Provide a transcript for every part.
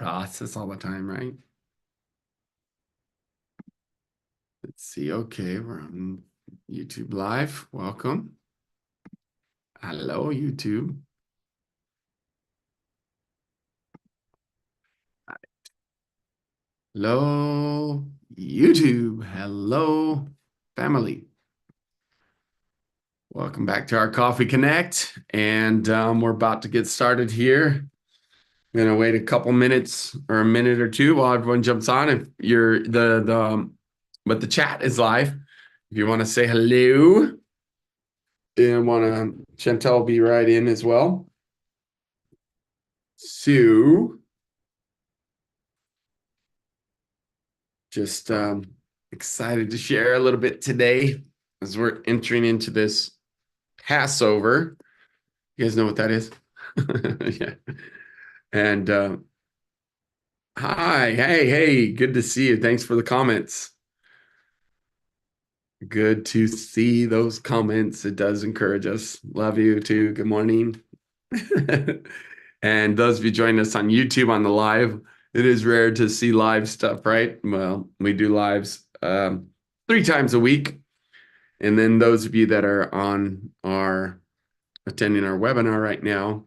process all the time, right? Let's see. Okay, we're on YouTube Live. Welcome. Hello, YouTube. Hello, YouTube. Hello, family. Welcome back to our Coffee Connect. And we're about to get started here. I'm gonna wait a couple minutes or a minute or two while everyone jumps on. If you're but the chat is live. If you want to say hello and want to, Chantel will be right in as well. So just excited to share a little bit today as we're entering into this Passover. You guys know what that is? Yeah. And hi, hey, good to see you. Thanks for the comments. Good to see those comments. It does encourage us. Love you too. Good morning. And those of you joining us on YouTube on the live, it is rare to see live stuff, right? Well, we do lives 3 times a week. And then those of you that are attending our webinar right now,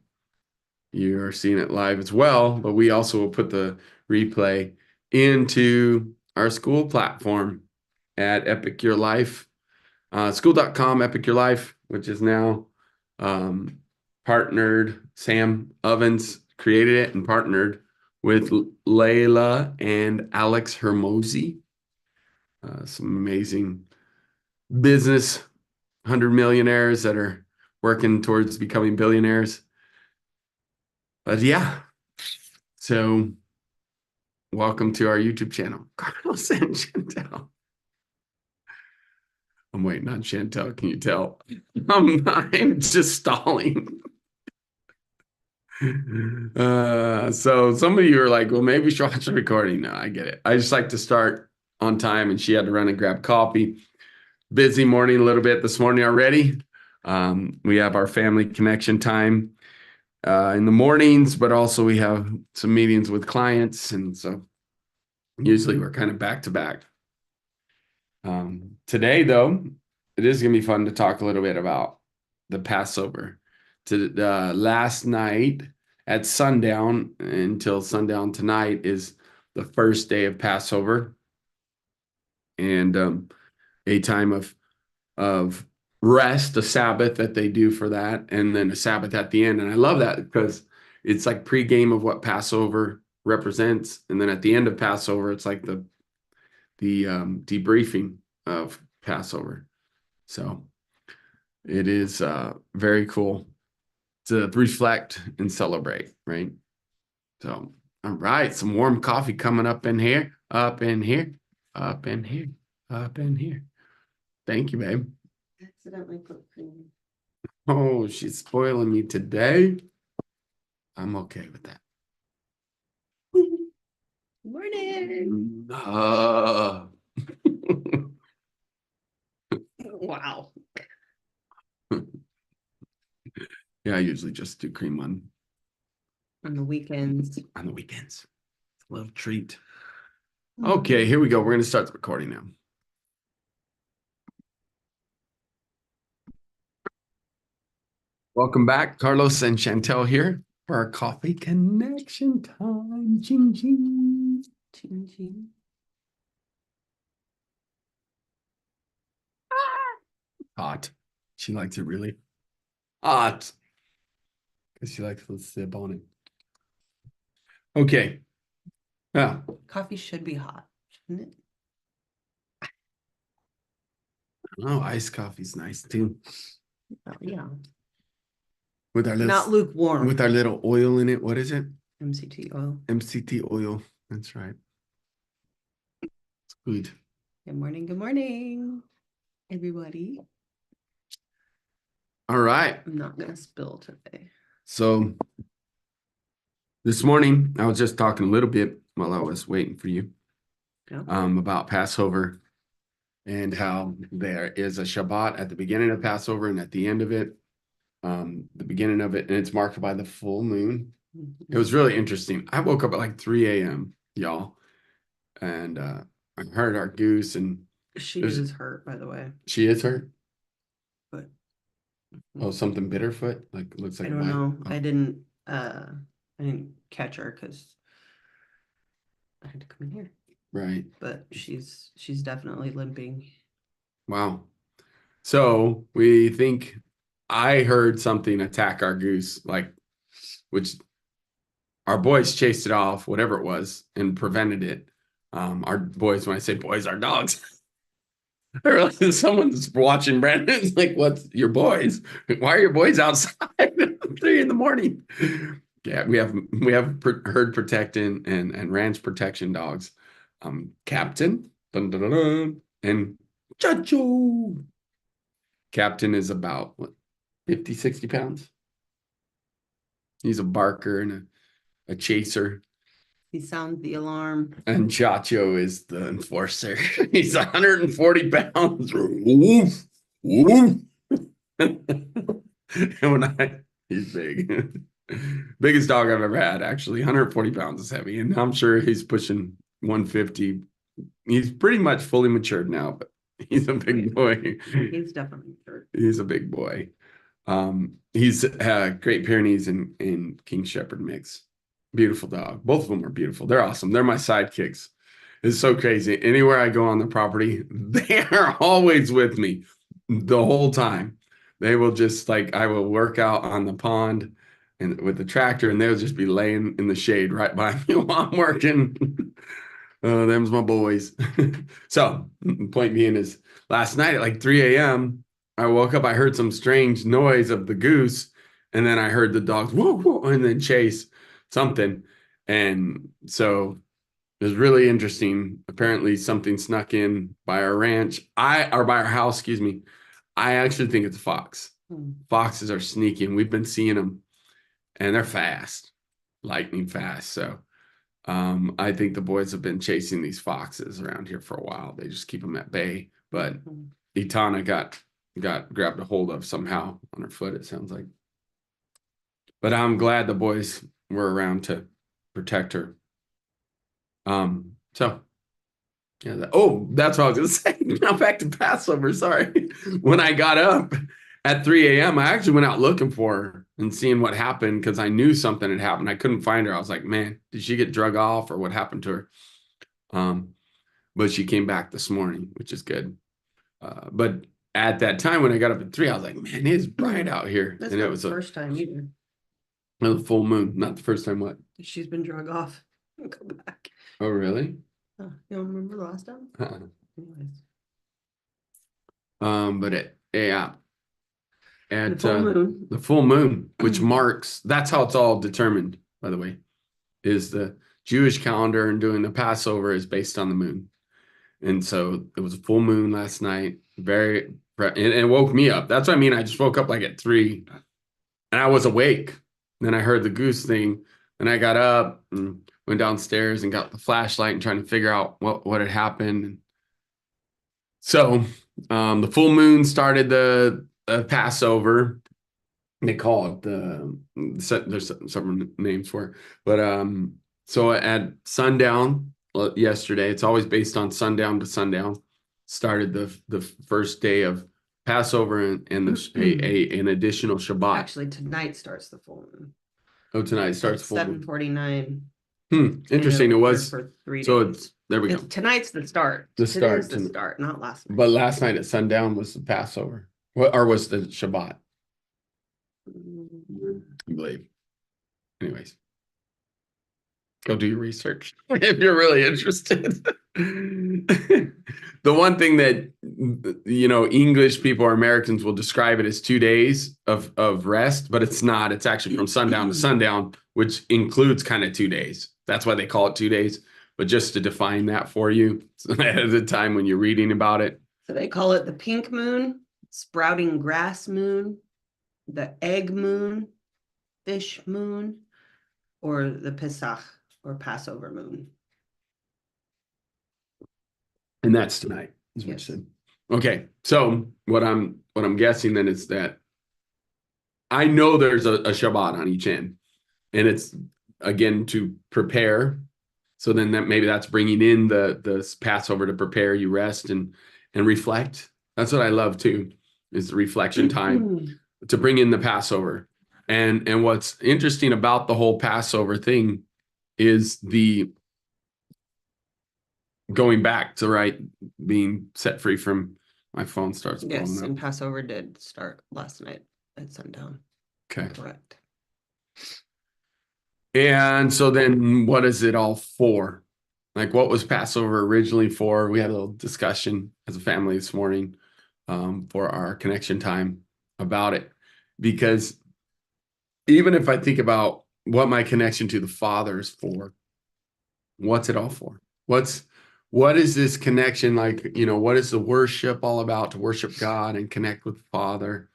you are seeing it live as well. But we also will put the replay into our school platform at Epic Your Life, school.com, Epic Your Life, which is now partnered. Sam Ovens created it and partnered with Layla and Alex Hermosi. Some amazing business 100 millionaires that are working towards becoming billionaires. But yeah, so welcome to our YouTube channel, Carlos and Chantel. I'm waiting on Chantel. Can you tell? I'm just stalling. So some of you are like, well, maybe she'll watch the recording. No, I get it. I just like to start on time, and she had to run and grab coffee. Busy morning a little bit this morning already. We have our family connection time in the mornings, but also we have some meetings with clients, and so usually we're kind of back to back. Today, though, it is going to be fun to talk a little bit about the Passover. Last night at sundown until sundown tonight is the first day of Passover, and a time of rest, a Sabbath that they do for that, and then a Sabbath at the end. And I love that because it's like pregame of what Passover represents, and then at the end of Passover, it's like the debriefing of Passover. So it is very cool to reflect and celebrate, right? So, all right, some warm coffee coming up in here, up in here, up in here, up in here. Thank you, babe. Accidentally put cream. Oh, she's spoiling me today. I'm okay with that. Morning. Wow. Yeah, I usually just do cream on On the weekends. the weekends. It's a little treat. Okay, here we go. We're going to start the recording now. Welcome back. Carlos and Chantel here for our coffee connection time. Ching, ching. Ching, ching. Hot. She likes it really hot because she likes to sip on it. Okay. Yeah. Coffee should be hot, shouldn't it? Oh, iced coffee's nice too. Oh, yeah. With our Not lukewarm. with our little oil in it. What is it? MCT oil. MCT oil. That's right. It's good. Good morning, everybody. All right. I'm not gonna spill today. So this morning, I was just talking a little bit while I was waiting for you, about Passover and how there is a Shabbat at the beginning of Passover and at the end of it. The beginning of it, and it's marked by the full moon. It was really interesting. I woke up at like 3 a.m., y'all, and I heard our goose, and She there's is hurt, by the way, she is hurt. but Oh, something Bitterfoot, like looks I like a don't bite. know. Oh, I didn't catch her because I had to come in here. right. But she's definitely limping. Wow. So we think I heard something attack our goose, like which our boys chased it off, whatever it was, and prevented it. Our boys, when I say boys, our dogs. They're like, someone's watching Brandon. It's like, what's your boys? Why are your boys outside at 3 in the morning? Yeah, we have herd protecting and ranch protection dogs. Captain, dun, dun, dun, dun, and Chacho. Captain is about what, 50, 60 pounds. He's a barker and a chaser. He sounds the alarm. And Chacho is the enforcer. He's 140 pounds. Woof, woof. And he's big. Biggest dog I've ever had, actually. 140 pounds is heavy. And I'm sure he's pushing 150. He's pretty much fully matured now, but he's a big boy. He's definitely hurt. He's a big boy. He's Great Pyrenees and King Shepherd mix. Beautiful dog. Both of them are beautiful. They're awesome. They're my sidekicks. It's so crazy. Anywhere I go on the property, they are always with me the whole time. They will just like I will work out on the pond and with the tractor, and they'll just be laying in the shade right by me while I'm working. Them's my boys. So, point being is last night at like 3 a.m., I woke up, I heard some strange noise of the goose, and then I heard the dogs whoa, whoa, and then chase something. And so it was really interesting. Apparently, something snuck in by our ranch. Or by our house, excuse me. I actually think it's a fox. Foxes are sneaky, and we've been seeing them, and they're fast, lightning fast. So I think the boys have been chasing these foxes around here for a while. They just keep them at bay. But Itana got grabbed a hold of somehow on her foot, it sounds like. But I'm glad the boys were around to protect her. So yeah, that's what I was gonna say. Now back to Passover. Sorry. When I got up at 3 a.m., I actually went out looking for her and seeing what happened because I knew something had happened. I couldn't find her. I was like, man, did she get drug off or what happened to her? But she came back this morning, which is good. But at that time when I got up at 3, I was like, man, it's bright out here. That's and not it was the first time either. a full moon. Not the first time what? She's been drug off. Go back. Oh, really? Oh, you don't remember the last time? Anyways. But yeah. At The full moon, which marks, that's how it's all determined, by the way, is the Jewish calendar, and doing the Passover is based on the moon. And so it was a full moon last night, and it woke me up. That's what I mean. I just woke up like at 3 and I was awake. Then I heard the goose thing, and I got up and went downstairs and got the flashlight and trying to figure out what had happened. So the full moon started the Passover. They call it there's some names for it. But so at sundown yesterday, it's always based on sundown to sundown, started the first day of Passover and an additional Shabbat. Actually, tonight starts the full moon. Oh, tonight starts full moon. 7:49. Interesting. It was for 3 days. so there we go. Tonight's the start. The start. Today's the start, not last night. But last night at sundown was the Passover, or was the Shabbat? I believe. Anyways, go do your research if you're really interested. The one thing that English people or Americans will describe it as 2 days of rest, but it's not. It's actually from sundown to sundown, which includes kind of 2 days. That's why they call it 2 days. But just to define that for you at the time when you're reading about it. So they call it the pink moon, sprouting grass moon, the egg moon, fish moon, or the Pesach or Passover moon. And that's tonight, is what you said. Okay, so what I'm guessing then is that I know there's a Shabbat on each end, and it's again to prepare. So then maybe that's bringing in the Passover to prepare, you rest and reflect. That's what I love too, is the reflection time to bring in the Passover. And what's interesting about the whole Passover thing is the going back to, right, being set free from, my phone starts blowing Yes, up. and Passover did start last night at sundown. Okay. Correct. And so then what is it all for? Like, what was Passover originally for? We had a little discussion as a family this morning for our connection time about it. Because even if I think about what my connection to the Father is for, what's it all for? What is this connection like? What is the worship all about, to worship God and connect with the Father?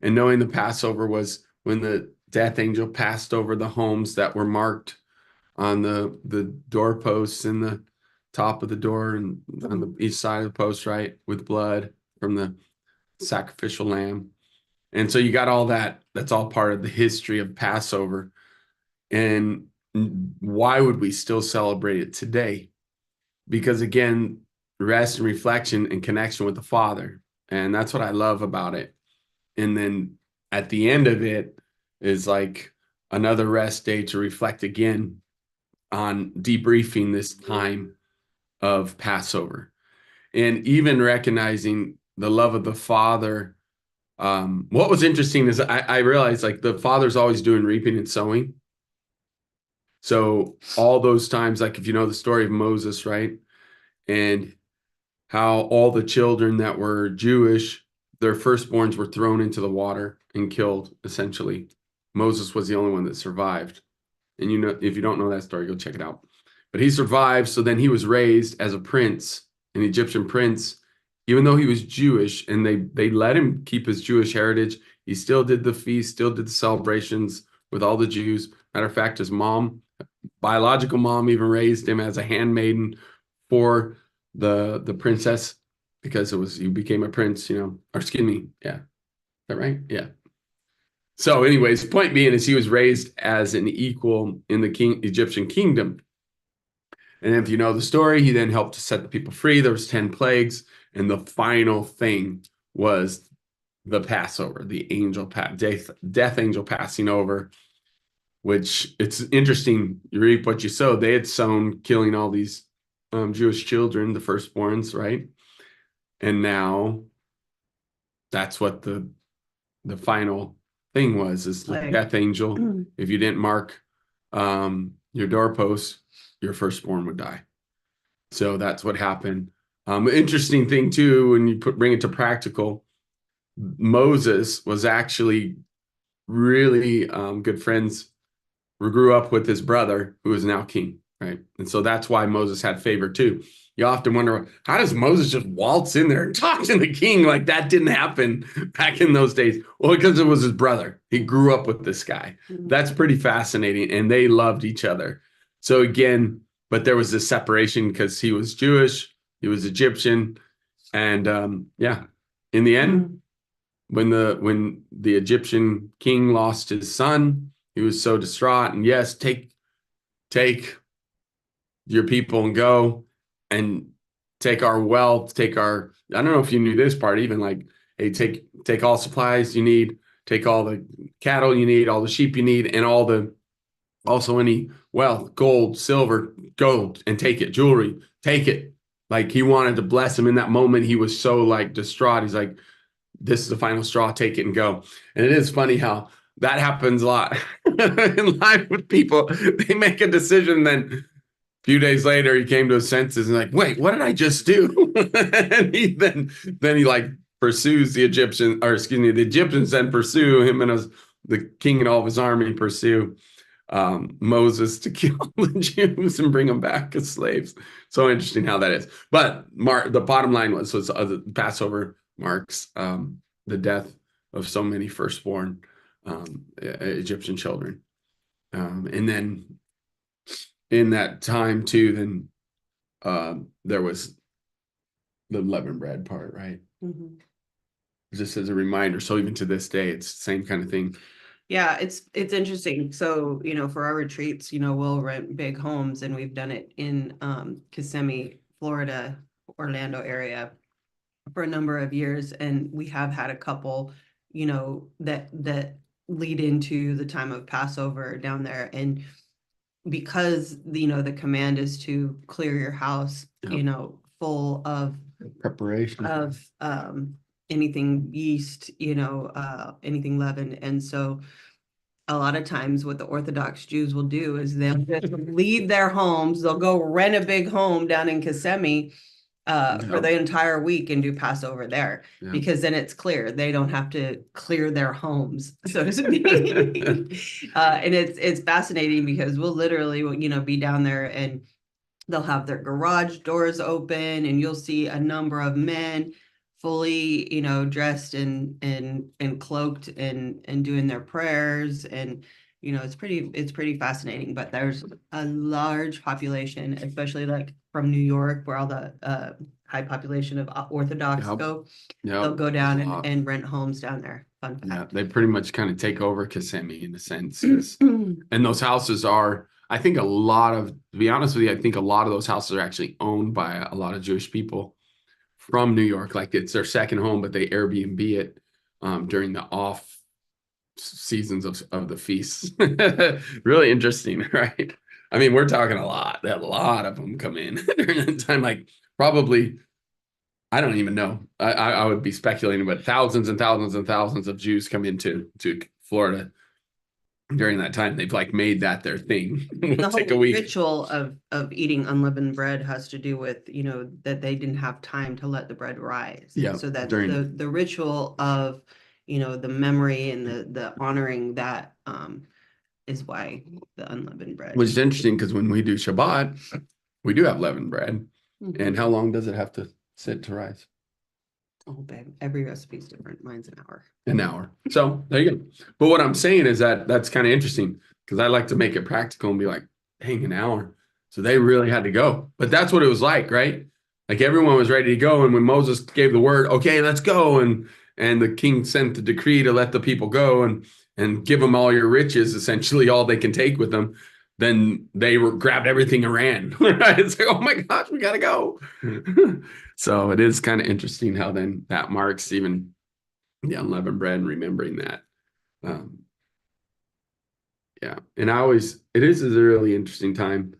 And knowing the Passover was when the death angel passed over the homes that were marked on the doorposts and the top of the door and on the each side of the post, right, with blood from the sacrificial lamb. And so you got all that. That's all part of the history of Passover. And why would we still celebrate it today? Because again, rest and reflection and connection with the Father. And that's what I love about it. And then at the end of it is like another rest day to reflect again on debriefing this time of Passover, and even recognizing the love of the Father. What was interesting is I realized, like, the Father's always doing reaping and sowing. So all those times, like if you know the story of Moses, right? And how all the children that were Jewish, their firstborns were thrown into the water and killed, essentially. Moses was the only one that survived. And if you don't know that story, go check it out. But he survived, so then he was raised as a prince, an Egyptian prince, even though he was Jewish, and they let him keep his Jewish heritage. He still did the feast, still did the celebrations with all the Jews. Matter of fact, his mom, biological mom, even raised him as a handmaiden for the princess, because he became a prince, or excuse me, yeah. Is that right? Yeah. So anyways, point being is he was raised as an equal in the Egyptian kingdom. And if you know the story, he then helped to set the people free. There was 10 plagues. And the final thing was the Passover, the death angel passing over, which it's interesting. You reap what you sow. They had sown killing all these Jewish children, the firstborns, right? And now that's what the final thing is the death angel. If you didn't mark your doorpost, your firstborn would die. So that's what happened. Interesting thing too, when you bring it to practical, Moses was actually really good friends, grew up with his brother, who is now king, right? And so that's why Moses had favor too. You often wonder, how does Moses just waltz in there and talk to the king? Like, that didn't happen back in those days. Well, because it was his brother. He grew up with this guy. That's pretty fascinating. And they loved each other. So again, but there was this separation because he was Jewish, he was Egyptian. And yeah, in the end, when the Egyptian king lost his son, he was so distraught. And yes, take your people and go and take our wealth, I don't know if you knew this part, even like, hey, take all supplies you need, take all the cattle you need, all the sheep you need, and also any wealth, gold, silver, gold, and take it, jewelry, take it. Like, he wanted to bless him in that moment. He was so like distraught. He's like, this is the final straw, take it and go. And it is funny how that happens a lot in life with people. They make a decision, then a few days later he came to his senses and like, wait, what did I just do? And he like pursues the Egyptians, or excuse me, the Egyptians then pursue him, and the king and all of his army pursue Moses to kill the Jews and bring them back as slaves. So interesting how that is. But the bottom line was Passover marks the death of so many firstborn Egyptian children. And then in that time too, then there was the leavened bread part, right? Just as a reminder. So even to this day, it's the same kind of thing. Yeah, it's interesting. So, for our retreats, we'll rent big homes, and we've done it in Kissimmee, Florida, Orlando area for a number of years. And we have had a couple, that lead into the time of Passover down there. And because the command is to clear your house, Yep. full of Preparation. anything yeast, anything leavened. And so a lot of times what the Orthodox Jews will do is they'll just leave their homes, they'll go rent a big home down in Kissimmee for the entire week and do Passover there, because then it's clear they don't have to clear their homes, so to speak. And it's fascinating because we'll literally, be down there, and they'll have their garage doors open, and you'll see a number of men fully, dressed and cloaked and doing their prayers. And it's pretty fascinating. But there's a large population, especially like from New York, where all the high population of Orthodox go. They'll go down and rent homes down there. Fun fact. Yeah, they pretty much kind of take over Kissimmee in a sense. And those houses are, I think to be honest with you, I think a lot of those houses are actually owned by a lot of Jewish people from New York. Like it's their second home, but they Airbnb it during the off seasons of the feasts. Really interesting, right? I mean, we're talking a lot of them come in during that time, like probably, I don't even know. I would be speculating, but thousands and thousands and thousands of Jews come into Florida during that time. They've like made that their thing. The whole ritual of eating unleavened bread has to do with, that they didn't have time to let the bread rise. Yeah. So that the ritual of, the memory and the honoring that is why the unleavened bread. Which is interesting because when we do Shabbat, we do have leavened bread. Mm-hmm. And how long does it have to sit to rise? Oh, babe, every recipe is different. Mine's an hour. An hour. So there you go. But what I'm saying is that's kind of interesting because I like to make it practical and be like, dang, an hour. So they really had to go. But that's what it was like, right? Like everyone was ready to go. And when Moses gave the word, okay, let's go. And the king sent the decree to let the people go and give them all your riches, essentially all they can take with them. Then they grabbed everything and ran. Right? It's like, oh my gosh, we got to go. So it is kind of interesting how then that marks even the unleavened bread and remembering that. Yeah. And it is a really interesting time.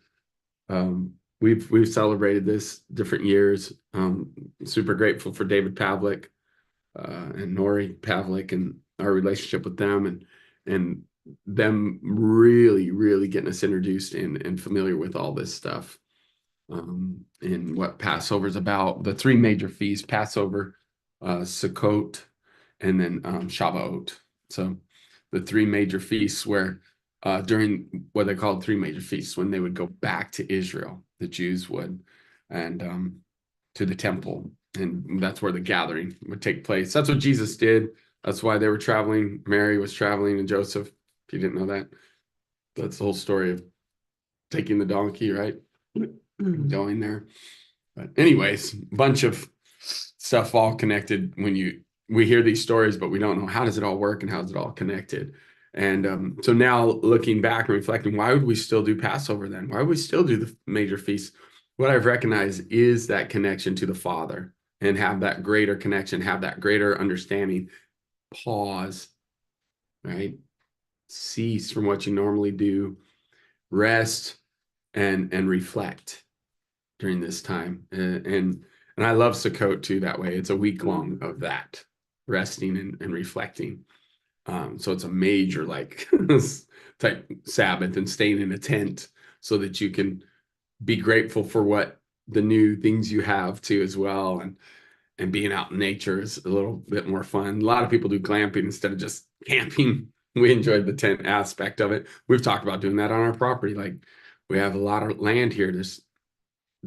We've celebrated this different years. Super grateful for David Pavlik and Nori Pavlik and our relationship with them and them really, really getting us introduced and familiar with all this stuff. And what Passover is about, the three major feasts: Passover, Sukkot, and then Shavuot. So the three major feasts where during what they called three major feasts, when they would go back to Israel, the Jews would, and to the temple. And that's where the gathering would take place. That's what Jesus did. That's why they were traveling. Mary was traveling and Joseph, if you didn't know that. That's the whole story of taking the donkey, right? Going there. But anyways, bunch of stuff all connected when we hear these stories, but we don't know how does it all work and how is it all connected. And so now looking back and reflecting, why would we still do Passover then? Why would we still do the major feasts? What I've recognized is that connection to the Father and have that greater connection, have that greater understanding. Pause, right? Cease from what you normally do, rest and reflect during this time. And I love Sukkot too that way. It's a week long of that, resting and reflecting. So it's a major like type Sabbath and staying in a tent so that you can be grateful for what the new things you have too as well. And being out in nature is a little bit more fun. A lot of people do glamping instead of just camping. We enjoyed the tent aspect of it. We've talked about doing that on our property. Like we have a lot of land here, just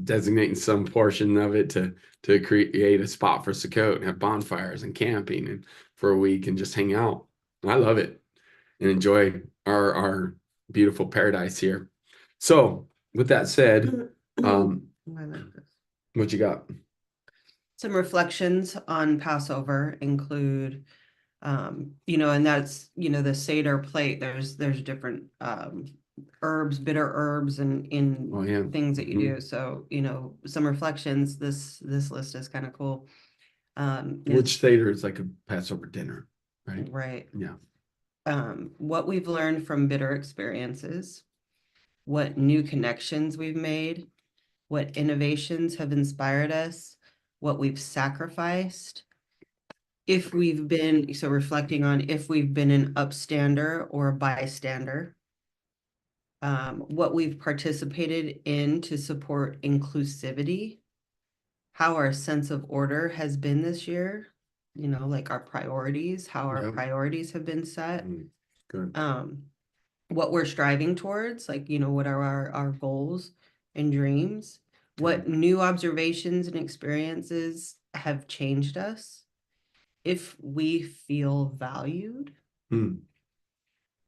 designating some portion of it to create a spot for Sukkot and have bonfires and camping and for a week and just hang out. I love it and enjoy our beautiful paradise here. So with that said, what you got? Some reflections on Passover include And that's, the Seder plate, there's different herbs, bitter herbs and in Oh yeah. things that you Mhm. do. So, some reflections, this list is kind of cool. Which Is Seder is like a Passover dinner, right? right. Yeah. What we've learned from bitter experiences, what new connections we've made, what innovations have inspired us, what we've sacrificed, if we've been, so reflecting on if we've been an upstander or a bystander, what we've participated in to support inclusivity, how our sense of order has been this year, like our priorities, how our Yep. priorities have been set, Good. um, what we're striving towards, like, what are our goals and dreams, what new observations and experiences have changed us, if we feel valued, Hmm.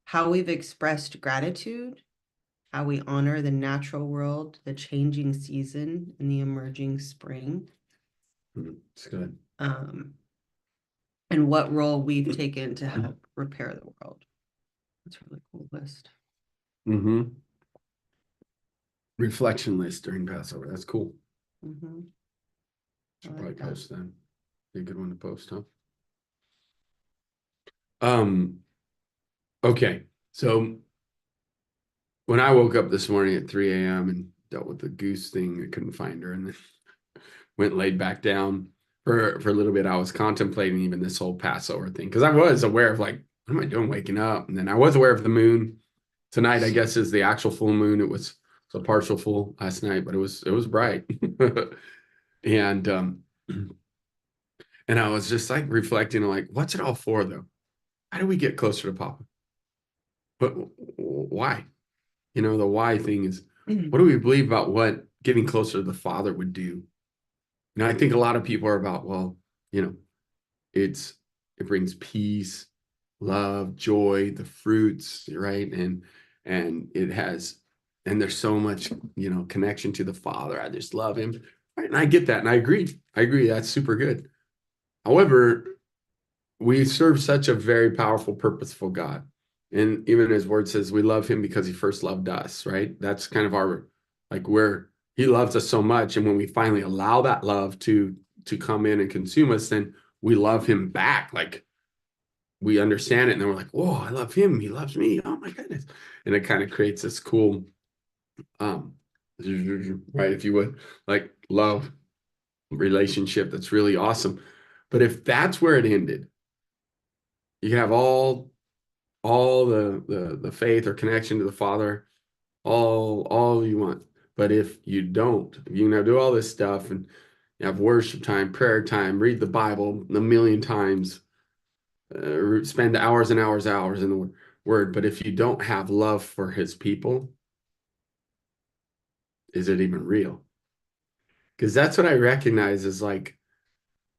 how we've expressed gratitude, how we honor the natural world, the changing season, and the emerging spring, It's good. and what role we've taken to help repair the world. That's a really cool list. Mm-hmm. Reflection list during Passover. That's cool. Mm-hmm. Should I probably like that. post that. Be a good one to post, huh? Um, okay. So when I woke up this morning at 3 a.m. and dealt with the goose thing, I couldn't find her, and then went and laid back down for a little bit. I was contemplating even this whole Passover thing because I was aware of like, what am I doing waking up? And then I was aware of the moon. Tonight, I guess, is the actual full moon. It was a partial full last night, but it was bright. And and I was just like reflecting on like, what's it all for though? How do we get closer to Papa? But why? The why thing is, what do we believe about what getting closer to the Father would do? I think a lot of people are about, well, you know, it's it brings peace, love, joy, the fruits, right? And it has, and there's so much, connection to the Father. I just love him. Right? And I get that. And I agree. I agree. That's super good. However, we serve such a very powerful, purposeful God. And even his word says we love him because he first loved us, right? That's kind of our like where he loves us so much. And when we finally allow that love to come in and consume us, then we love him back. Like we understand it, and then we're like, whoa, I love him. He loves me. Oh my goodness. And it kind of creates this cool um right, if you would, like love relationship that's really awesome. But if that's where it ended, you can have all the faith or connection to the Father, all you want. But if you don't, if you do all this stuff and you have worship time, prayer time, read the Bible a million times, spend hours and hours in the Word, but if you don't have love for His people, is it even real? Because that's what I recognize is like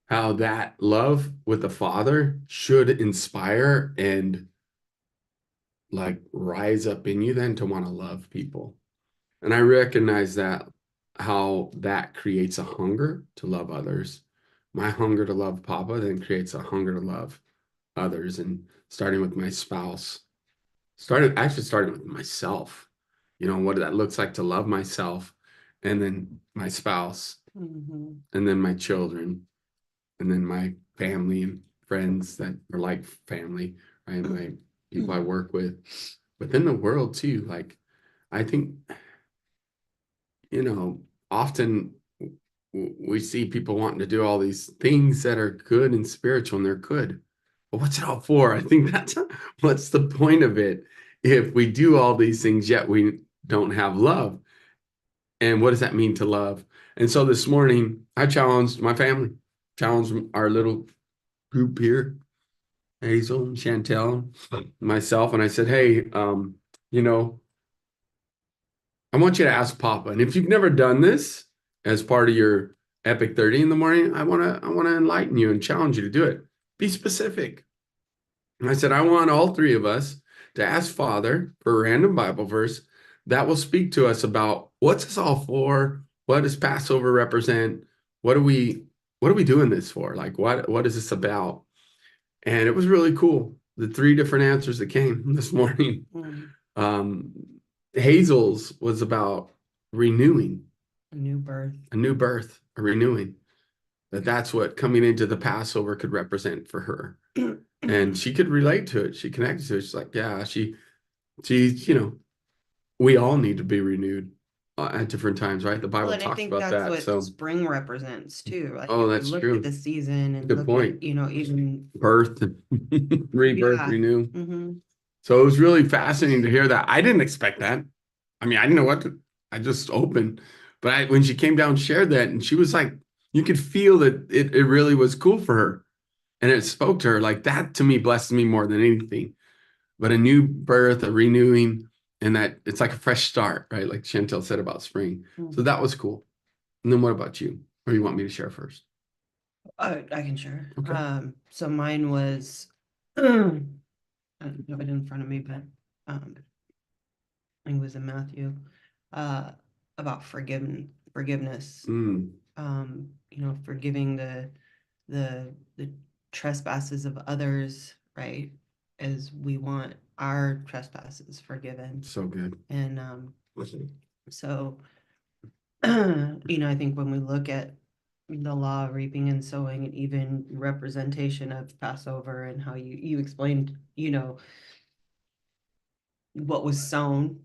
how that love with the Father should inspire and like rise up in you then to want to love people. And I recognize that how that creates a hunger to love others. My hunger to love Papa then creates a hunger to love others. And starting with my spouse, starting with myself, what that looks like to love myself, and then my spouse, Mm-hmm. and then my children, and then my family and friends that are like family, right? My people I work with, but then the world too. Like, I think often we see people wanting to do all these things that are good and spiritual, and they're good. But what's it all for? I think that's what's the point of it if we do all these things yet we don't have love. And what does that mean to love? And so this morning, I challenged my family, challenged our little group here, Hazel, Chantel, myself, and I said, hey, you know, I want you to ask Papa. And if you've never done this as part of your Epic 30 in the morning, I want to enlighten you and challenge you to do it. Be specific. And I said, I want all three of us to ask Father for a random Bible verse that will speak to us about what's this all for? What does Passover represent? What are we doing this for? Like what is this about? And it was really cool. The three different answers that came this morning. Mm. Um, Hazel's was about renewing, A new birth. a new birth, a renewing. That's what coming into the Passover could represent for her. And she could relate to it. She connected to it. She's like, yeah, we all need to be renewed at different times, right? The Well, Bible and I talks think about that's that. what So, spring represents too. Like oh, if you that's look at true. the season and Good look at, point. even Birth, rebirth, yeah. renew. Hmm. So it was really fascinating to hear that. I didn't expect that. I mean, I didn't know I just opened. But when she came down and shared that, and she was like, you could feel that it really was cool for her. And it spoke to her. Like that to me blessed me more than anything. But a new birth, a renewing, and that it's like a fresh start, right? Like Chantel said about spring. So that was cool. And then what about you? Or you want me to share first? I can share. Okay. So mine was, I don't have it in front of me, but I think it was in Matthew, uh, about forgiveness. Mm, Forgiving the trespasses of others, right? As we want our trespasses forgiven. so good. And so I think when we look at the law of reaping and sowing, and even representation of Passover and how you explained, what was sown,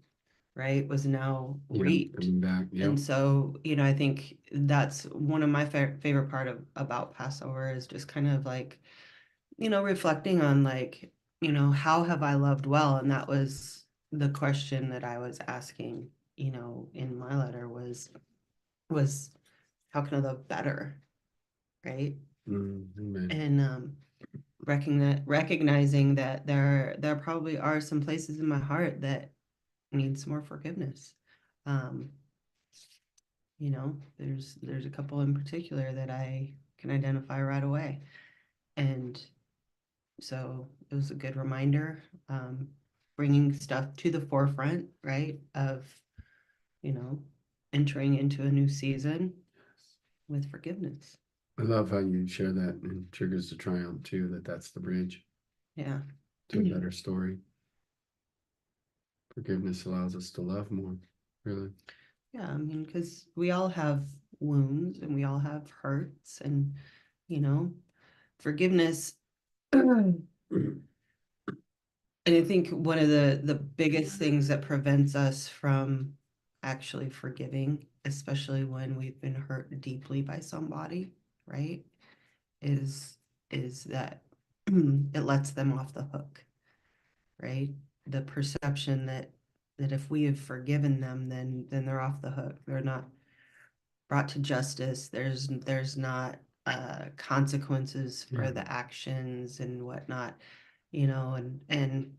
right, was now Yeah, reaped. coming back. Yeah. And so, I think that's one of my favorite part about Passover is just kind of like, reflecting on like, how have I loved well? And that was the question that I was asking, in my letter was how can I love better? Right. Amen. And recognizing that there probably are some places in my heart that needs more forgiveness. Um, there's a couple in particular that I can identify right away. And so it was a good reminder, bringing stuff to the forefront, right, of, you know, entering into a new season with forgiveness. I love how you share that and triggers the triumph too, that's the bridge Yeah. to a better story. Forgiveness allows us to love more, really. Yeah, I mean, because we all have wounds and we all have hurts, and, forgiveness. And I think one of the biggest things that prevents us from actually forgiving, especially when we've been hurt deeply by somebody, right, is that it lets them off the hook, right? The perception that if we have forgiven them, then they're off the hook. They're not brought to justice. There's not consequences for Yeah. the actions and whatnot, and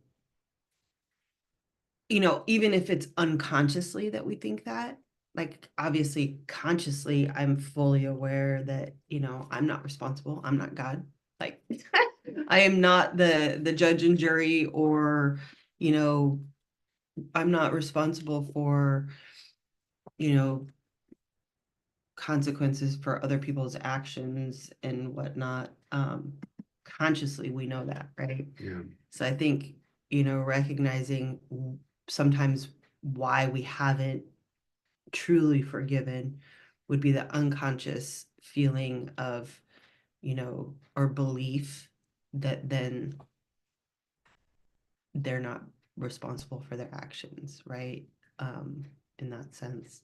even if it's unconsciously that we think that, like obviously consciously, I'm fully aware that, I'm not responsible. I'm not God. Like I am not the judge and jury, or, I'm not responsible for, you know, consequences for other people's actions and whatnot. Consciously, we know that, right? Yeah. So I think, recognizing sometimes why we haven't truly forgiven would be the unconscious feeling of, or belief that then they're not responsible for their actions, right? In that sense.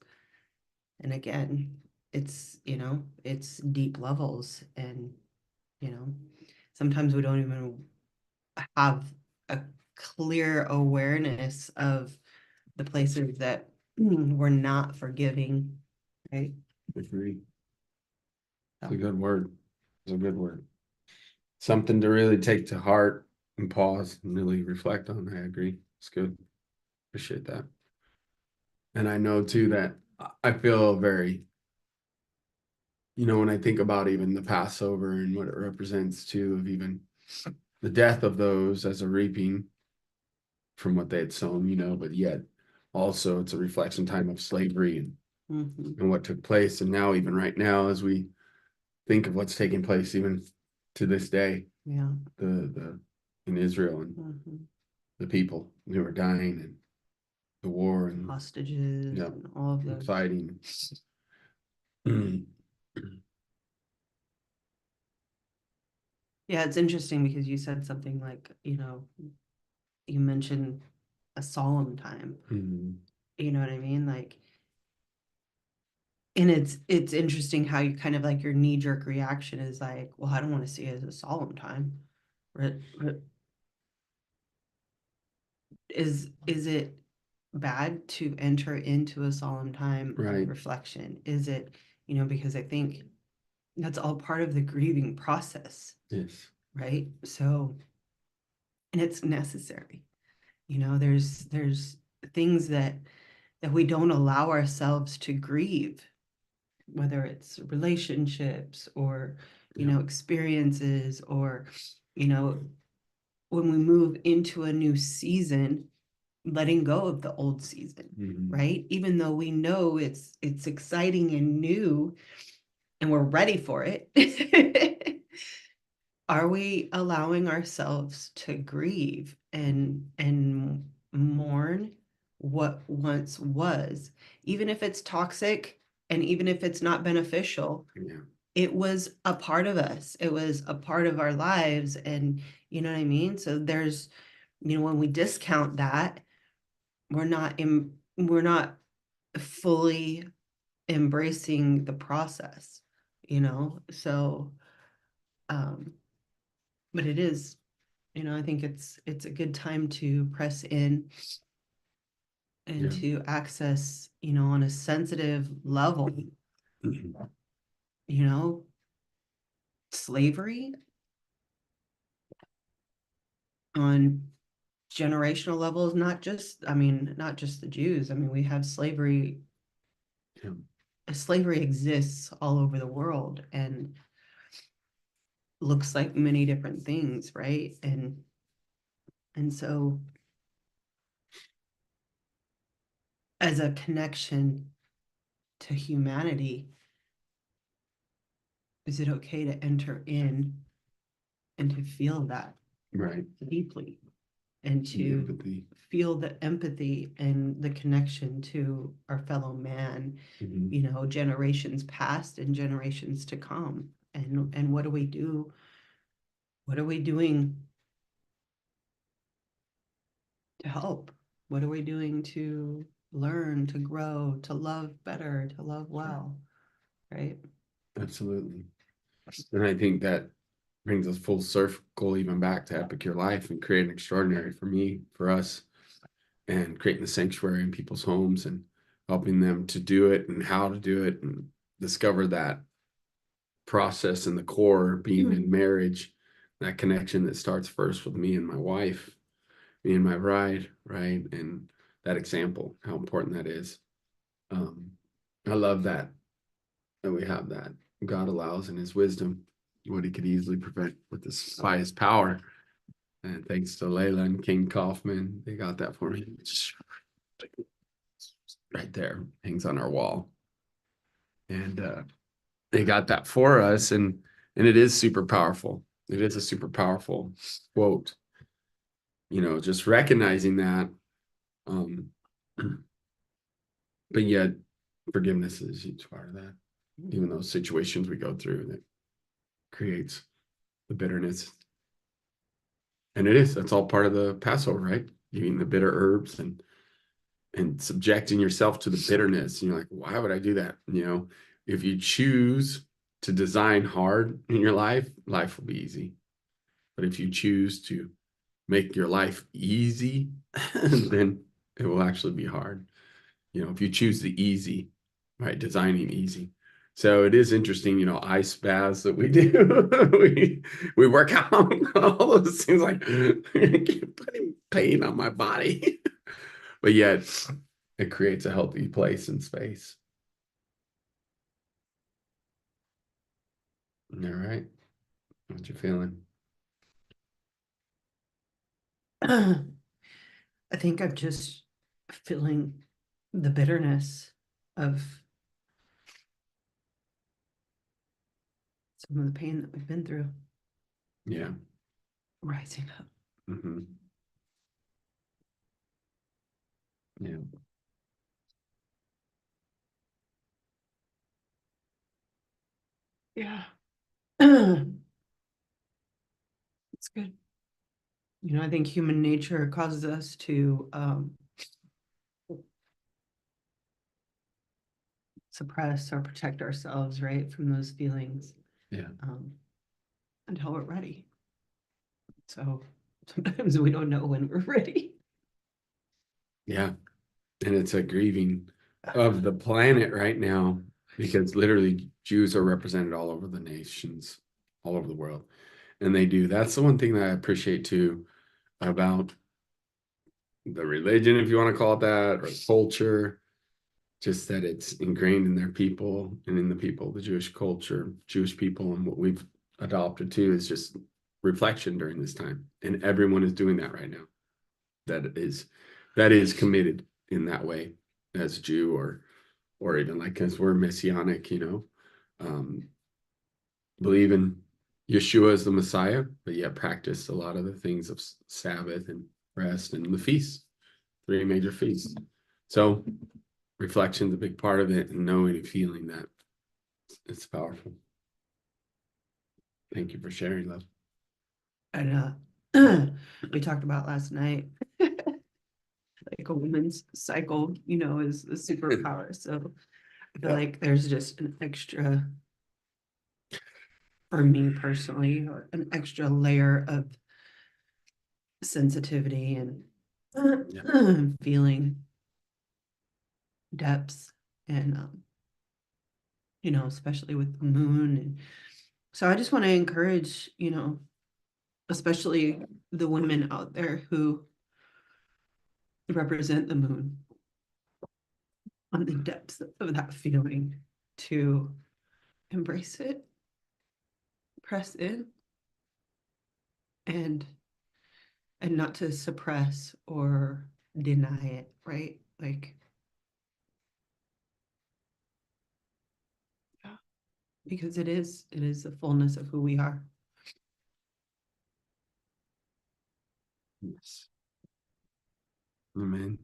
And again, it's deep levels, and, you know, sometimes we don't even have a clear awareness of the places that we're not forgiving, right? Agree. It's So, a good word. It's a good word. Something to really take to heart and pause and really reflect on. I agree. It's good. Appreciate that. And I know too that I feel very, when I think about even the Passover and what it represents too, of even the death of those as a reaping from what they had sown, but yet also it's a reflection time of slavery mhm. and what took place. And now, even right now, as we think of what's taking place, even to this day, Yeah. the in Israel and Mhm. the people who are dying and the war and Hostages yeah, and all of those. fighting. Yeah, it's interesting because you said something like, you mentioned a solemn time. Mhm. You know what I mean? Like, and it's interesting how you kind of like your knee-jerk reaction is like, well, I don't want to see it as a solemn time. But is it bad to enter into a solemn time of Right. reflection? Is it, because I think that's all part of the grieving process, Yes. right? So, and it's necessary. There's things that we don't allow ourselves to grieve, whether it's relationships or, Yeah. experiences or, you know, when we move into a new season, letting go of the old season, Mhm. right? Even though we know it's exciting and new and we're ready for it. Are we allowing ourselves to grieve and mourn what once was, even if it's toxic and even if it's not beneficial? Yeah. It was a part of us, it was a part of our lives, and you know what I mean. So there's, when we discount that, we're not fully embracing the process, so um but it is, I think it's a good time to press in and Yeah. to access, on a sensitive level, Mhm. you know, slavery on generational levels, not just the Jews. I mean, we have slavery. Yeah. Slavery exists all over the world and looks like many different things, right? And so as a connection to humanity, is it okay to enter in and to feel that Right. deeply and The to empathy. feel the empathy and the connection to our fellow man, Mhm. generations past and generations to come? And what do we do? What are we doing to help? What are we doing to learn, to grow, to love better, to love well, right? Absolutely. And I think that brings us full circle even back to Epic Your Life and creating extraordinary for me, for us, and creating the sanctuary in people's homes and helping them to do it and how to do it and discover that process in the core being in marriage, that connection that starts first with me and my wife, me and my bride, right? And that example, how important that is. Um, I love that we have that. God allows in his wisdom what he could easily prevent with his by his power. And thanks to Layla and King Kaufman, they got that for me. It's right there, hangs on our wall. And they got that for us, and it is super powerful. It is a super powerful quote. Just recognizing that, um, but yet forgiveness is a huge part of that. Even those situations we go through that creates the bitterness. And that's all part of the Passover, right? Eating the bitter herbs and subjecting yourself to the bitterness. And you're like, why would I do that? If you choose to design hard in your life, life will be easy. But if you choose to make your life easy, then it will actually be hard. If you choose the easy, right? Designing easy. So it is interesting, ice baths that we do. we work out all those things like putting pain on my body. But yet it creates a healthy place and space. All right. What you feeling? I think I'm just feeling the bitterness of some of the pain that we've been through. Yeah. rising up. Hmm. Yeah. Yeah. It's good. I think human nature causes us to suppress or protect ourselves, right, from those feelings Yeah. um, until we're ready. So sometimes we don't know when we're ready. Yeah. And it's a grieving of the planet right now because literally Jews are represented all over the nations, all over the world. And they do. That's the one thing that I appreciate too about the religion, if you want to call it that, or culture, just that it's ingrained in their people and in the people, the Jewish culture, Jewish people, and what we've adopted too is just reflection during this time. And everyone is doing that right now. That is committed in that way as a Jew or even like because we're messianic, believe in Yeshua as the Messiah, but yet practice a lot of the things of Sabbath and rest and the feasts, three major feasts. So reflection's a big part of it, and knowing and feeling that it's powerful. Thank you for sharing, love. And we talked about last night, like a woman's cycle, is a superpower. So I feel like there's just an extra, for me personally, or an extra layer of sensitivity and feeling depths and especially with the moon. And so I just want to encourage, especially the women out there who represent the moon, on the depths of that feeling, to embrace it, press in, and not to suppress or deny it, right? Like, yeah, because it is the fullness of who we are. Yes. Amen.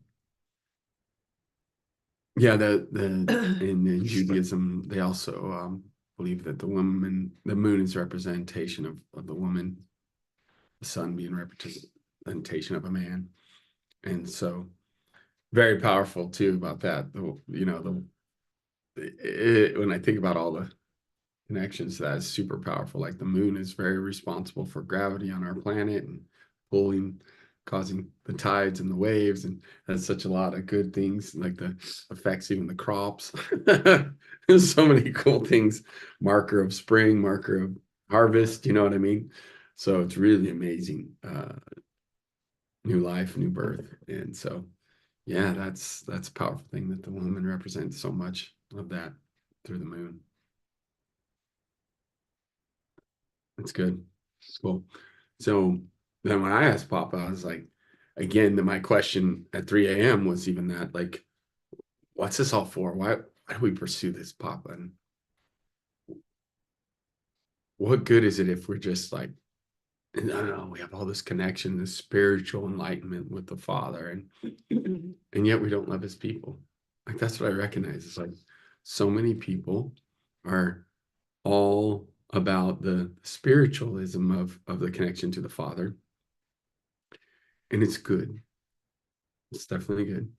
Yeah, in Judaism, they also believe that the moon is representation of the woman, the sun being representation of a man. And so very powerful too about that. When I think about all the connections, that is super powerful. Like the moon is very responsible for gravity on our planet and pulling, causing the tides and the waves, and has such a lot of good things. Like the affects even the crops. There's so many cool things. Marker of spring, marker of harvest. You know what I mean? So it's really amazing. New life, new birth, and so yeah, that's a powerful thing that the woman represents so much of that through the moon. That's good. Cool. So then when I asked Papa, I was like, again, my question at 3 a.m. was even that, like, what's this all for? Why do we pursue this, Papa? And what good is it if we're just like, I don't know, we have all this connection, this spiritual enlightenment with the Father, and yet we don't love his people. Like that's what I recognize. It's like so many people are all about the spiritualism of the connection to the Father. And it's good. It's definitely good.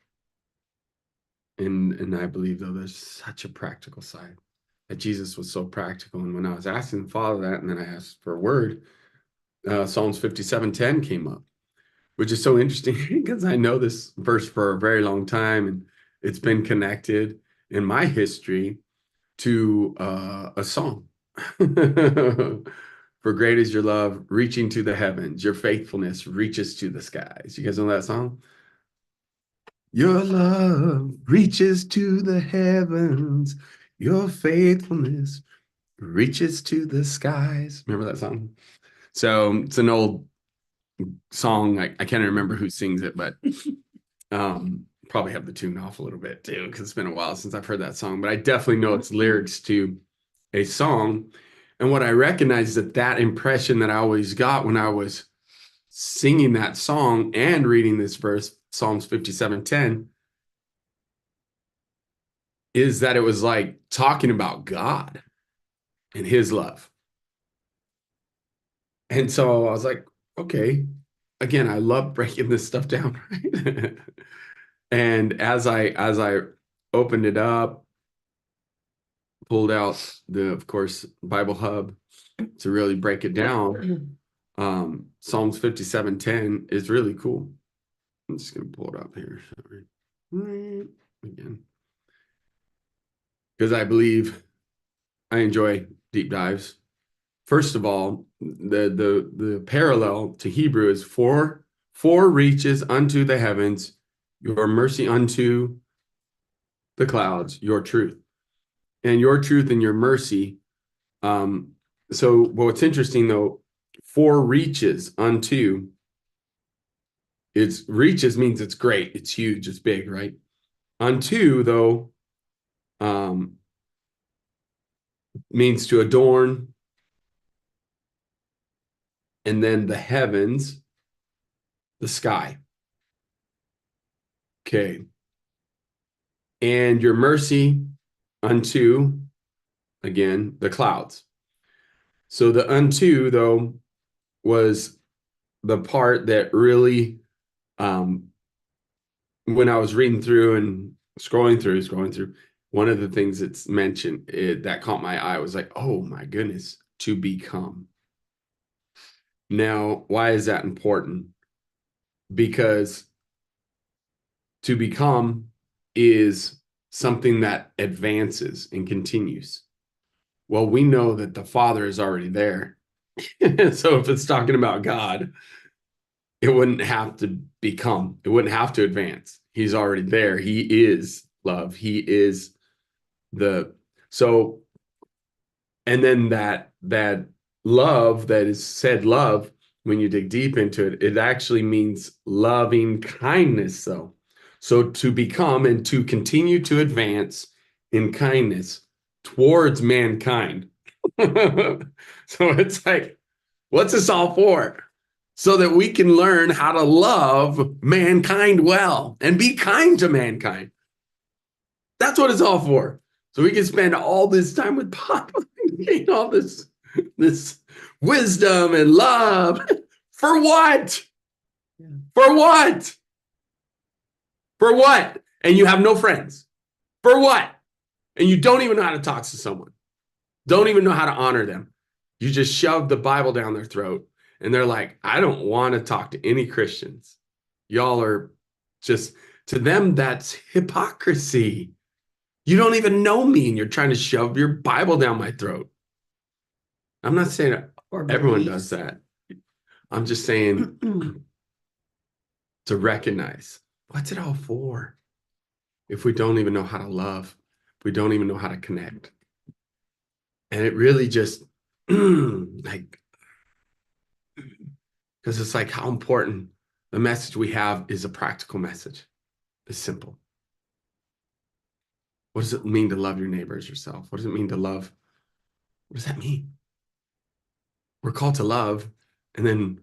And I believe though there's such a practical side that Jesus was so practical. And when I was asking the Father that, and then I asked for a word, Psalms 57:10 came up, which is so interesting because I know this verse for a very long time, and it's been connected in my history to a song. For great is your love, reaching to the heavens. Your faithfulness reaches to the skies. You guys know that song? Your love reaches to the heavens. Your faithfulness reaches to the skies. Remember that song? So it's an old song. I can't remember who sings it, but probably have the tune off a little bit too, because it's been a while since I've heard that song. But I definitely know its lyrics to a song. And what I recognized that that impression that I always got when I was singing that song and reading this verse, Psalms 57:10, is that it was like talking about God and his love. And so I was like, okay, again, I love breaking this stuff down, right? And as I opened it up, pulled out of course, Bible Hub to really break it down. Psalms 57:10 is really cool. I'm just gonna pull it up here. Sorry. Again. Because I believe I enjoy deep dives. First of all, the parallel to Hebrew is for reaches unto the heavens, your mercy unto the clouds, your truth. And your truth and your mercy. So what's interesting though, for reaches unto, it's reaches means it's great, it's huge, it's big, right? Unto though, means to adorn, and then the heavens, the sky. Okay. And your mercy unto, again, the clouds. So the unto, though, was the part that really, when I was reading through and scrolling through, one of the things that's mentioned that caught my eye was like, oh my goodness, to become. Now, why is that important? Because to become is something that advances and continues. Well, we know that the Father is already there. So if it's talking about God, it wouldn't have to become, it wouldn't have to advance. He's already there. He is love. He is the so, and then that love that is said love, when you dig deep into it, it actually means loving kindness, though. So to become and to continue to advance in kindness towards mankind. So it's like, what's this all for? So that we can learn how to love mankind well and be kind to mankind. That's what it's all for. So we can spend all this time with Papa and gain all this wisdom and love. For what? Yeah. For what? For what? And you have no friends. For what? And you don't even know how to talk to someone. Don't even know how to honor them. You just shove the Bible down their throat. And they're like, I don't want to talk to any Christians. Y'all are just, to them, that's hypocrisy. You don't even know me and you're trying to shove your Bible down my throat. I'm not saying everyone does that. I'm just saying to recognize, what's it all for? If we don't even know how to love, if we don't even know how to connect. And it really just like, because it's like how important the message we have is a practical message. It's simple. What does it mean to love your neighbor as yourself? What does it mean to love? What does that mean? We're called to love, and then,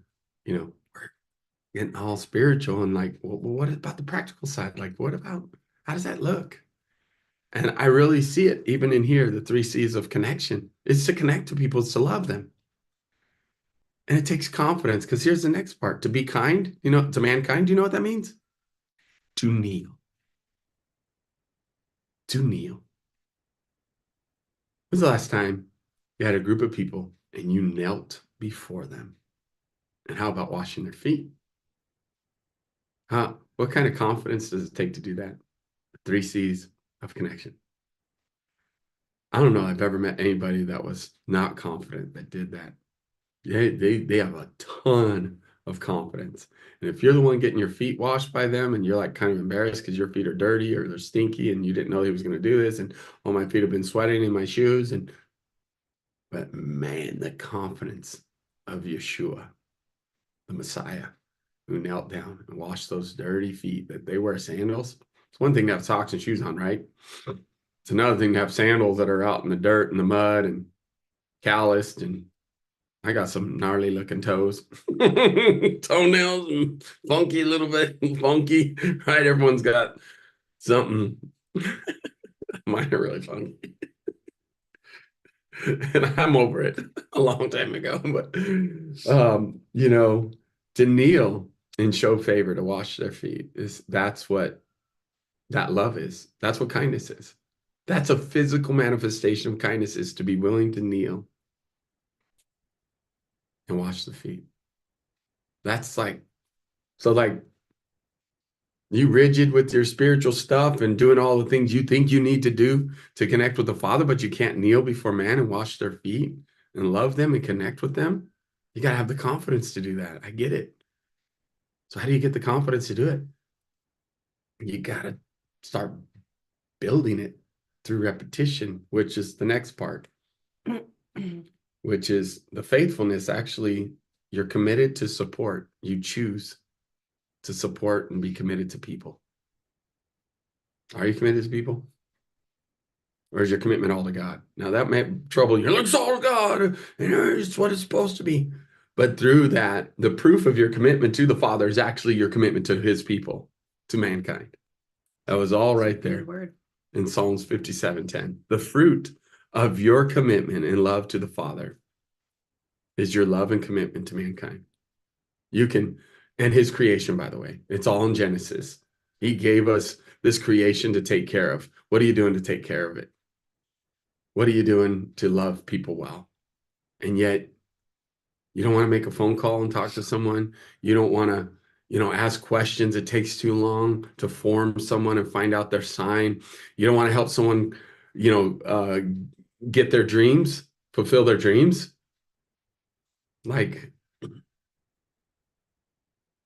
we're getting all spiritual and like, well, what about the practical side? Like, what about, how does that look? And I really see it even in here, the 3 C's of connection. It's to connect to people, it's to love them. And it takes confidence, because here's the next part. To be kind, to mankind, do you know what that means? To kneel. To kneel. When's the last time you had a group of people and you knelt before them? And how about washing their feet? What kind of confidence does it take to do that? The 3 C's of connection. I don't know I've ever met anybody that was not confident that did that. They have a ton of confidence. And if you're the one getting your feet washed by them and you're like kind of embarrassed because your feet are dirty or they're stinky and you didn't know he was going to do this, and oh, my feet have been sweating in my shoes, but man, the confidence of Yeshua, the Messiah, who knelt down and washed those dirty feet, that they wear sandals. It's one thing to have socks and shoes on, right? It's another thing to have sandals that are out in the dirt and the mud and calloused, and I got some gnarly looking toes, toenails, and funky, a little bit funky, right? Everyone's got something. Mine are really funky, and I'm over it a long time ago. But to kneel and show favor, to wash their feet, that's what that love is. That's what kindness is. That's a physical manifestation of kindness, is to be willing to kneel and wash the feet. That's like, so like, you rigid with your spiritual stuff and doing all the things you think you need to do to connect with the Father, but you can't kneel before man and wash their feet and love them and connect with them. You got to have the confidence to do that. I get it. So how do you get the confidence to do it? You got to start building it through repetition, which is the next part, which is the faithfulness. Actually, you're committed to support. You choose to support and be committed to people. Are you committed to people? Or is your commitment all to God? Now that may trouble you. It's all to God, and it's what it's supposed to be. But through that, the proof of your commitment to the Father is actually your commitment to his people, to mankind. That was all right there in Psalms 57:10. The fruit of your commitment and love to the Father is your love and commitment to mankind. You can, and his creation, by the way, it's all in Genesis. He gave us this creation to take care of. What are you doing to take care of it? What are you doing to love people well? And yet you don't want to make a phone call and talk to someone. You don't want to, ask questions. It takes too long to form someone and find out their sign. You don't want to help someone, get their dreams, fulfill their dreams. Like,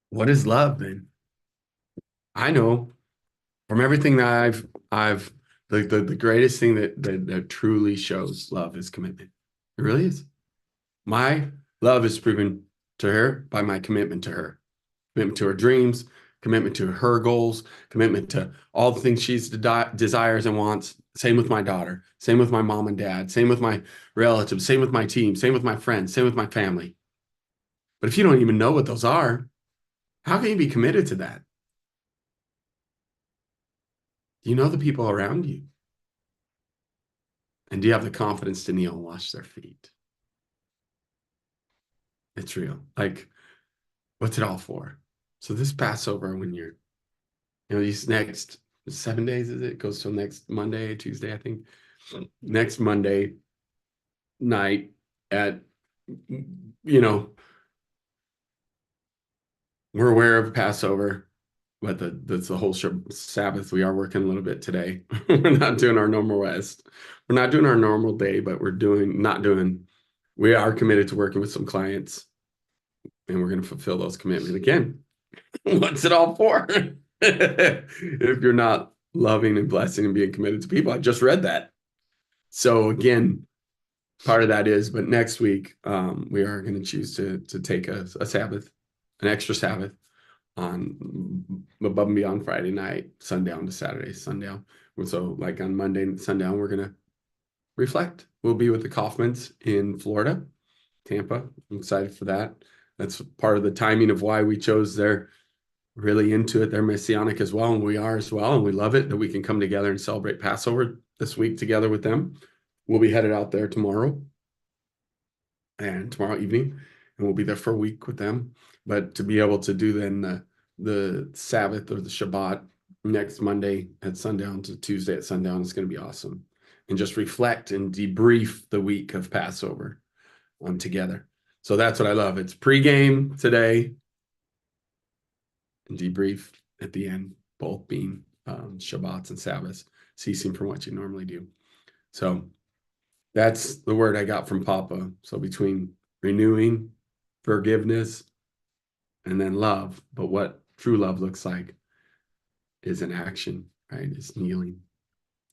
what is love then? I know from everything that I've the greatest thing that truly shows love is commitment. It really is. My love is proven to her by my commitment to her, commitment to her dreams, commitment to her goals, commitment to all the things she's desires and wants. Same with my daughter, same with my mom and dad, same with my relatives, same with my team, same with my friends, same with my family. But if you don't even know what those are, how can you be committed to that? Do you know the people around you? And do you have the confidence to kneel and wash their feet? It's real. Like, what's it all for? So this Passover, when you're, these next 7 days, is it? Goes till next Monday, Tuesday, I think. Next Monday night at, we're aware of Passover, but that's the whole Sabbath. We are working a little bit today. We're not doing our normal rest. We're not doing our normal day, but we are committed to working with some clients, and we're going to fulfill those commitments. Again, what's it all for? If you're not loving and blessing and being committed to people, I just read that. So again, part of that is, but next week, we are going to choose to take a Sabbath, an extra Sabbath on above and beyond Friday night, sundown to Saturday, sundown. So like on Monday, sundown, we're going to reflect. We'll be with the Kaufmans in Florida, Tampa. I'm excited for that. That's part of the timing of why we chose. They're really into it. They're Messianic as well, and we are as well. And we love it that we can come together and celebrate Passover this week together with them. We'll be headed out there tomorrow evening, and we'll be there for a week with them. But to be able to do then the Sabbath or the Shabbat next Monday at sundown to Tuesday at sundown is going to be awesome. And just reflect and debrief the week of Passover together. So that's what I love. It's pregame today and debrief at the end, both being Shabbats and Sabbaths, ceasing from what you normally do. So that's the word I got from Papa. So between renewing, forgiveness, and then love, but what true love looks like is an action, right? It's kneeling,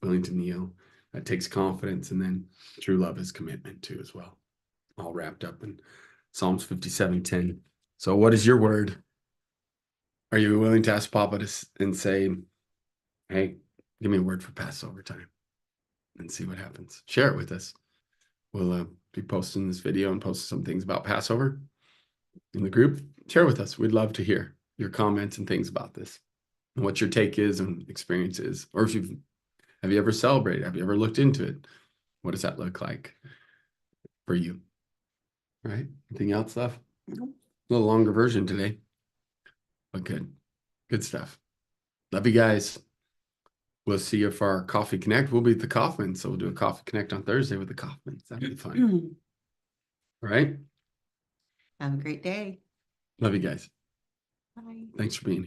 willing to kneel. That takes confidence, and then true love is commitment too as well. All wrapped up in Psalms 57:10. So what is your word? Are you willing to ask Papa and say, hey, give me a word for Passover time and see what happens? Share it with us. we'll be posting this video and post some things about Passover in the group. Share with us. We'd love to hear your comments and things about this and what your take is and experience is. Or if have you ever celebrated? Have you ever looked into it? What does that look like for you? Right? Anything else left? Nope. A little longer version today, but good. Good stuff. Love you guys. We'll see you for our Coffee Connect. We'll be at the Kaufman, so we'll do a Coffee Connect on Thursday with the Kaufmans. That'll be fun. All right? Have a great day. Love you guys. Bye. Thanks for being here.